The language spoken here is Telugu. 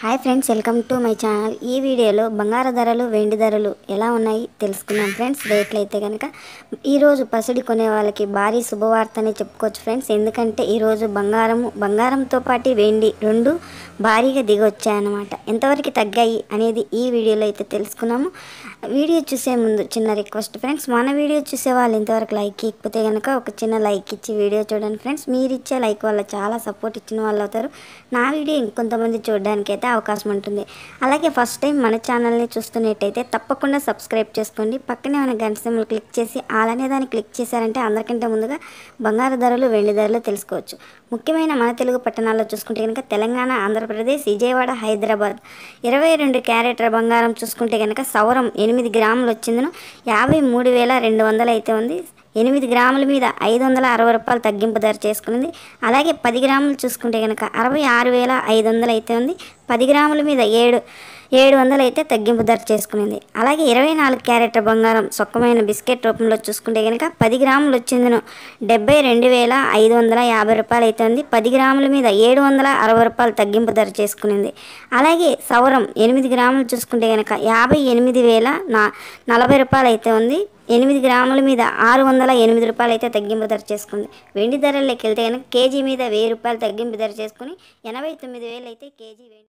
Hi friends, welcome to my channel. ఈ వీడియోలో బంగారు ధరలు, వెండి ధరలు ఎలా ఉన్నాయి తెలుసుకుందాం ఫ్రెండ్స్. రేట్లు అయితే కనుక ఈరోజు పసిడి కొనే వాళ్ళకి భారీ శుభవార్త అని చెప్పుకోవచ్చు ఫ్రెండ్స్. ఎందుకంటే ఈరోజు బంగారంతో పాటు వెండి రెండు భారీగా దిగి వచ్చాయన్నమాట. ఎంతవరకు తగ్గాయి అనేది ఈ వీడియోలో అయితే తెలుసుకున్నాము. వీడియో చూసే ముందు చిన్న రిక్వెస్ట్ ఫ్రెండ్స్, మన వీడియో చూసే వాళ్ళు ఇంతవరకు లైక్ ఇకపోతే కనుక ఒక చిన్న లైక్ ఇచ్చి వీడియో చూడండి ఫ్రెండ్స్. మీరు ఇచ్చే లైక్ వల్ల చాలా సపోర్ట్ ఇచ్చిన వాళ్ళు అవుతారు. నా వీడియో ఇంకొంతమంది చూడడానికి అయితే అవకాశం ఉంటుంది. అలాగే ఫస్ట్ టైం మన ఛానల్ని చూస్తున్నట్టయితే తప్పకుండా సబ్స్క్రైబ్ చేసుకోండి. పక్కనే ఉన్న గంట సింబల్ క్లిక్ చేసి అలానే దాన్ని క్లిక్ చేశారంటే అందరికంటే ముందుగా బంగారు ధరలు, వెండి ధరలు తెలుసుకోవచ్చు. ముఖ్యమైన మన తెలుగు పట్టణాల్లో చూసుకుంటే కనుక తెలంగాణ, ఆంధ్రప్రదేశ్, విజయవాడ, హైదరాబాద్ 22 క్యారెట్ల బంగారం చూసుకుంటే కనుక సవరం 8 గ్రాములు వచ్చిందను 53,200 అయితే ఉంది. 8 గ్రాముల మీద 560 రూపాయలు తగ్గింపు ధర చేసుకున్నది. అలాగే 10 గ్రాములు చూసుకుంటే కనుక 66,500 అయితే ఉంది. 10 గ్రాముల మీద 700 అయితే తగ్గింపు ధర చేసుకునేది. అలాగే 24 క్యారెట్ల బంగారం సొక్కమైన బిస్కెట్ రూపంలో చూసుకుంటే కనుక 10 గ్రాములు వచ్చిందను 72,550 రూపాయలు అయితే ఉంది. 10 గ్రాముల మీద 760 రూపాయలు తగ్గింపు ధర చేసుకునేది. అలాగే సవరం 8 గ్రాములు చూసుకుంటే కనుక 58,040 రూపాయలు అయితే ఉంది. 8 గ్రాముల మీద 608 రూపాయలు అయితే తగ్గింపు ధర చేసుకుంది. వెండి ధరల్లోకి వెళ్తే కనుక కేజీ మీద 1000 రూపాయలు తగ్గింపు ధర చేసుకుని 89,000 అయితే కేజీ వెండి.